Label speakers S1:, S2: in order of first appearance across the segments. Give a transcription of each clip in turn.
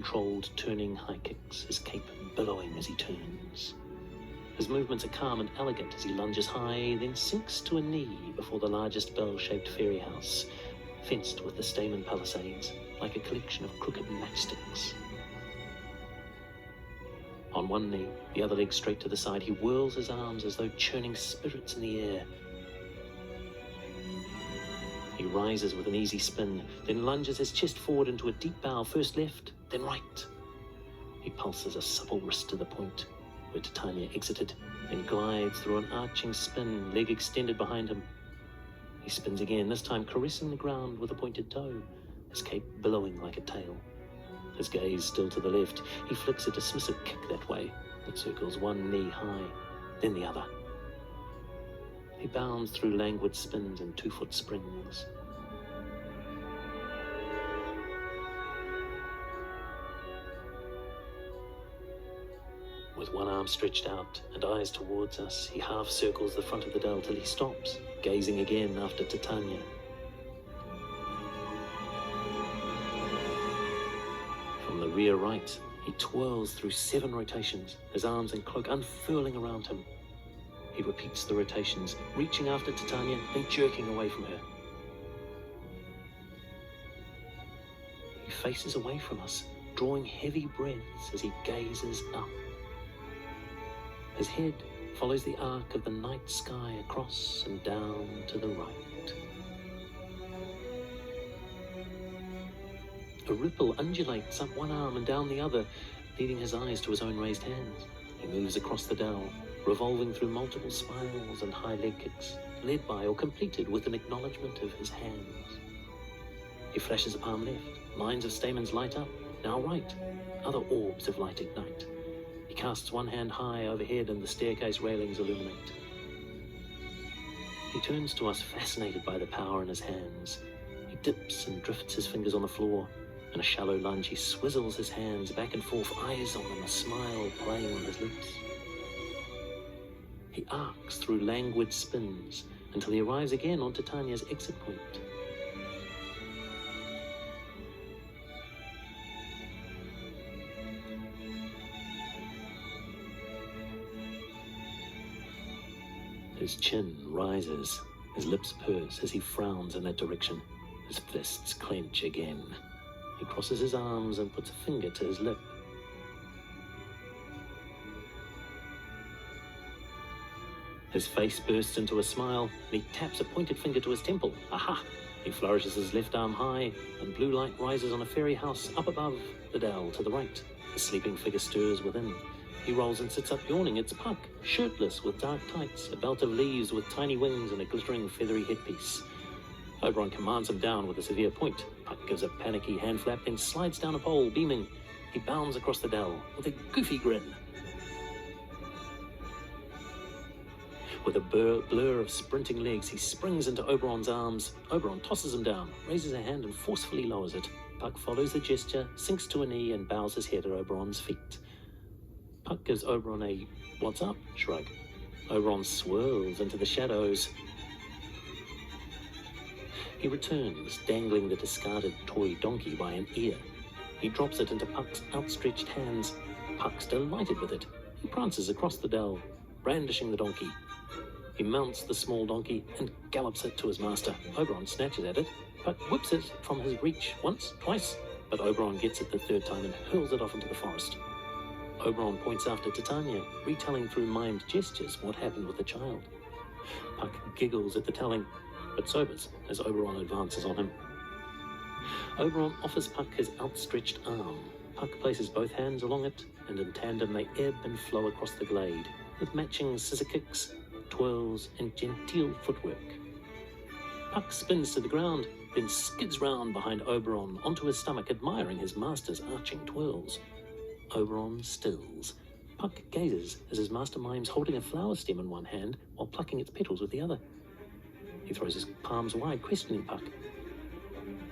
S1: controlled turning high kicks, his cape billowing as he turns. His movements are calm and elegant as he lunges high, then sinks to a knee before the largest bell-shaped fairy house, fenced with the stamen palisades, like a collection of crooked matchsticks. On one knee, the other leg straight to the side, he whirls his arms as though churning spirits in the air. He rises with an easy spin, then lunges his chest forward into a deep bow, first left, then right. He pulses a supple wrist to the point, where Titania exited, then glides through an arching spin, leg extended behind him. He spins again, this time caressing the ground with a pointed toe, his cape billowing like a tail. His gaze still to the left, he flicks a dismissive kick that way, that circles one knee high, then the other. He bounds through languid spins and 2-foot springs. With one arm stretched out and eyes towards us, he half circles the front of the dell till he stops, gazing again after Titania. From the rear right, he twirls through 7 rotations, his arms and cloak unfurling around him. He repeats the rotations, reaching after Titania and jerking away from her. He faces away from us, drawing heavy breaths as he gazes up. His head follows the arc of the night sky across and down to the right. A ripple undulates up one arm and down the other, leading his eyes to his own raised hands. He moves across the dell, revolving through multiple spirals and high leg kicks, led by or completed with an acknowledgement of his hands. He flashes a palm left, lines of stamens light up, now right, other orbs of light ignite. He casts one hand high overhead and the staircase railings illuminate. He turns to us, fascinated by the power in his hands. He dips and drifts his fingers on the floor. In a shallow lunge, he swizzles his hands back and forth, eyes on them, a smile playing on his lips. He arcs through languid spins until he arrives again on Titania's exit point. His chin rises, his lips purse as he frowns in that direction. His fists clench again. He crosses his arms and puts a finger to his lip. His face bursts into a smile, and he taps a pointed finger to his temple. Aha! He flourishes his left arm high, and blue light rises on a fairy house up above the dell to the right. The sleeping figure stirs within. He rolls and sits up yawning. It's Puck, shirtless with dark tights, a belt of leaves with tiny wings and a glittering feathery headpiece. Oberon commands him down with a severe point. Puck gives a panicky hand flap, then slides down a pole, beaming. He bounds across the dell with a goofy grin. With a blur of sprinting legs, he springs into Oberon's arms. Oberon tosses him down, raises a hand and forcefully lowers it. Puck follows the gesture, sinks to a knee and bows his head at Oberon's feet. Puck gives Oberon a "what's up" shrug. Oberon swirls into the shadows. He returns, dangling the discarded toy donkey by an ear. He drops it into Puck's outstretched hands. Puck's delighted with it. He prances across the dell, brandishing the donkey. He mounts the small donkey and gallops it to his master. Oberon snatches at it. Puck whips it from his reach once, twice, but Oberon gets it the third time and hurls it off into the forest. Oberon points after Titania, retelling through mimed gestures what happened with the child. Puck giggles at the telling, but sobers as Oberon advances on him. Oberon offers Puck his outstretched arm. Puck places both hands along it, and in tandem they ebb and flow across the glade, with matching scissor kicks, twirls, and genteel footwork. Puck spins to the ground, then skids round behind Oberon onto his stomach, admiring his master's arching twirls. Oberon stills. Puck gazes as his master mimes holding a flower stem in one hand while plucking its petals with the other. He throws his palms wide, questioning Puck.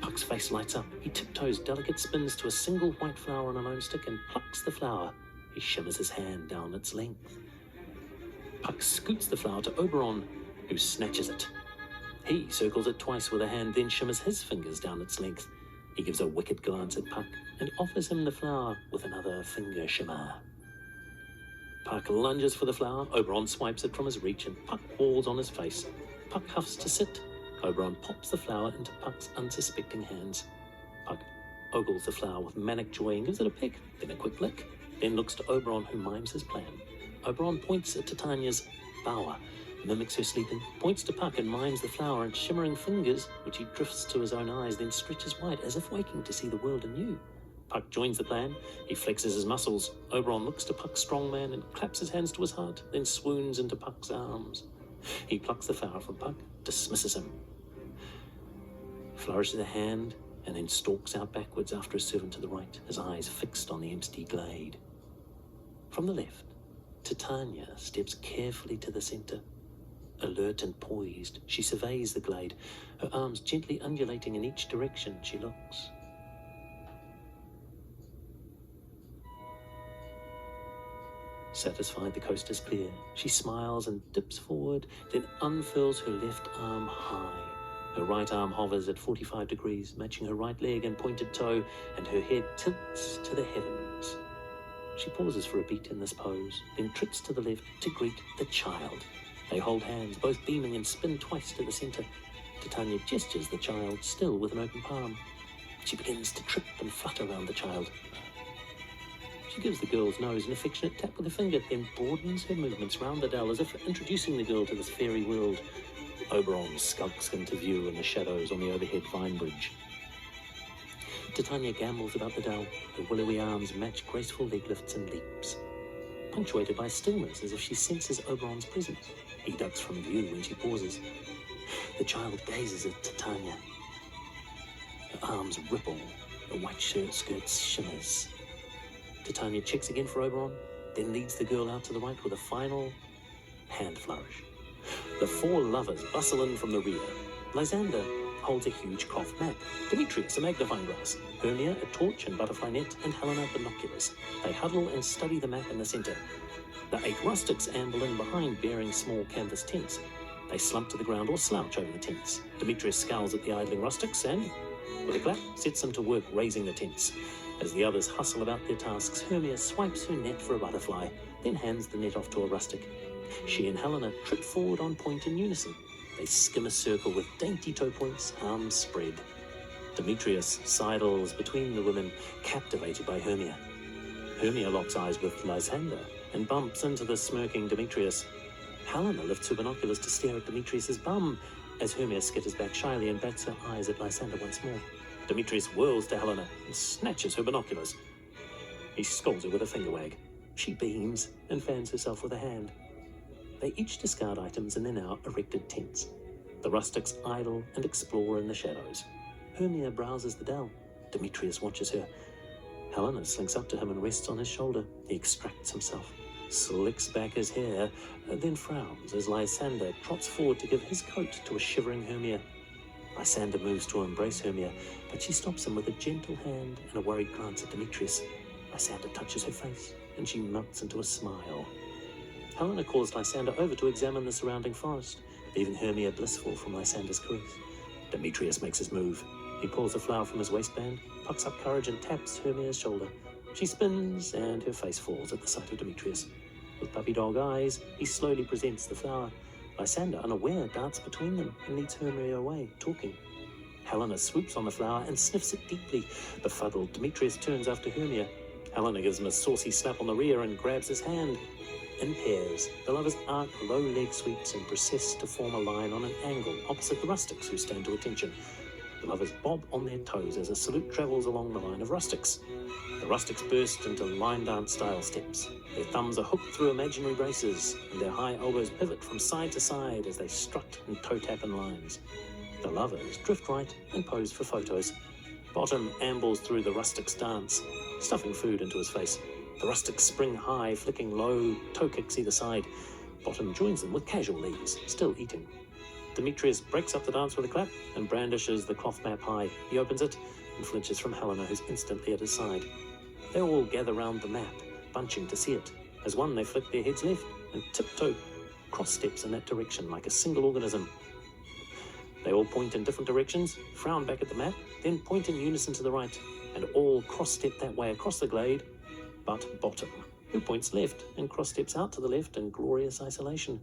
S1: Puck's face lights up. He tiptoes delicate spins to a single white flower on a lone stick and plucks the flower. He shivers his hand down its length. Puck scoots the flower to Oberon, who snatches it. He circles it twice with a hand, then shimmers his fingers down its length. He gives a wicked glance at Puck and offers him the flower with another finger shimmer. Puck lunges for the flower. Oberon swipes it from his reach and Puck falls on his face. Puck huffs to sit. Oberon pops the flower into Puck's unsuspecting hands. Puck ogles the flower with manic joy and gives it a peck, then a quick lick, then looks to Oberon, who mimes his plan. Oberon points at Titania's bower, mimics her sleeping, points to Puck and mimes the flower and shimmering fingers, which he drifts to his own eyes, then stretches wide as if waking to see the world anew. Puck joins the plan. He flexes his muscles. Oberon looks to Puck's strong man and claps his hands to his heart, then swoons into Puck's arms. He plucks the flower from Puck, dismisses him, flourishes a hand, and then stalks out backwards after his servant to the right, his eyes fixed on the empty glade. From the left, Titania steps carefully to the centre. Alert and poised, she surveys the glade, her arms gently undulating in each direction she looks. Satisfied the coast is clear, she smiles and dips forward, then unfurls her left arm high. Her right arm hovers at 45 degrees, matching her right leg and pointed toe, and her head tilts to the heavens. She pauses for a beat in this pose, then trips to the left to greet the child. They hold hands, both beaming, and spin twice to the centre. Titania gestures the child, still with an open palm. She begins to trip and flutter around the child. She gives the girl's nose an affectionate tap with a finger, then broadens her movements round the dell as if introducing the girl to this fairy world. Oberon skulks into view in the shadows on the overhead vine bridge. Titania gambols about the dell, her willowy arms match graceful leg lifts and leaps, punctuated by stillness as if she senses Oberon's presence. He ducks from view when she pauses. The child gazes at Titania. Her arms ripple, the white shirt shimmers. Titania checks again for Oberon, then leads the girl out to the right with a final hand flourish. The four lovers bustle in from the rear. Lysander holds a huge cloth map, Demetrius a magnifying glass, Hermia a torch and butterfly net, and Helena binoculars. They huddle and study the map in the centre. The 8 rustics amble in behind, bearing small canvas tents. They slump to the ground or slouch over the tents. Demetrius scowls at the idling rustics and, with a clap, sets them to work raising the tents. As the others hustle about their tasks, Hermia swipes her net for a butterfly, then hands the net off to a rustic. She and Helena trip forward on point in unison. They skim a circle with dainty toe points, arms spread. Demetrius sidles between the women, captivated by Hermia. Hermia locks eyes with Lysander and bumps into the smirking Demetrius. Helena lifts her binoculars to stare at Demetrius's bum, as Hermia skitters back shyly and bats her eyes at Lysander once more. Demetrius whirls to Helena and snatches her binoculars. He scolds her with a finger wag. She beams and fans herself with a hand. They each discard items in their now erected tents. The rustics idle and explore in the shadows. Hermia browses the dell. Demetrius watches her. Helena slinks up to him and rests on his shoulder. He extracts himself, slicks back his hair, then frowns as Lysander trots forward to give his coat to a shivering Hermia. Lysander moves to embrace Hermia, but she stops him with a gentle hand and a worried glance at Demetrius. Lysander touches her face, and she melts into a smile. Helena calls Lysander over to examine the surrounding forest, leaving Hermia blissful from Lysander's caress. Demetrius makes his move. He pulls a flower from his waistband, pucks up courage and taps Hermia's shoulder. She spins, and her face falls at the sight of Demetrius. With puppy-dog eyes, he slowly presents the flower. Lysander, unaware, darts between them and leads Hermia away, talking. Helena swoops on the flower and sniffs it deeply. Befuddled, Demetrius turns after Hermia. Helena gives him a saucy slap on the rear and grabs his hand. In pairs, the lovers arc low leg sweeps and process to form a line on an angle opposite the rustics, who stand to attention. The lovers bob on their toes as a salute travels along the line of rustics. The rustics burst into line dance style steps. Their thumbs are hooked through imaginary braces, and their high elbows pivot from side to side as they strut and toe tap in lines. The lovers drift right and pose for photos. Bottom ambles through the rustics' dance, stuffing food into his face. The rustics spring high, flicking low, toe kicks either side. Bottom joins them with casual ease, still eating. Demetrius breaks up the dance with a clap and brandishes the cloth map high. He opens it and flinches from Helena, who's instantly at his side. They all gather round the map, bunching to see it. As one, they flick their heads left and tiptoe cross steps in that direction like a single organism. They all point in different directions, frown back at the map, then point in unison to the right, and all cross-step that way across the glade, but Bottom, who points left and cross-steps out to the left in glorious isolation.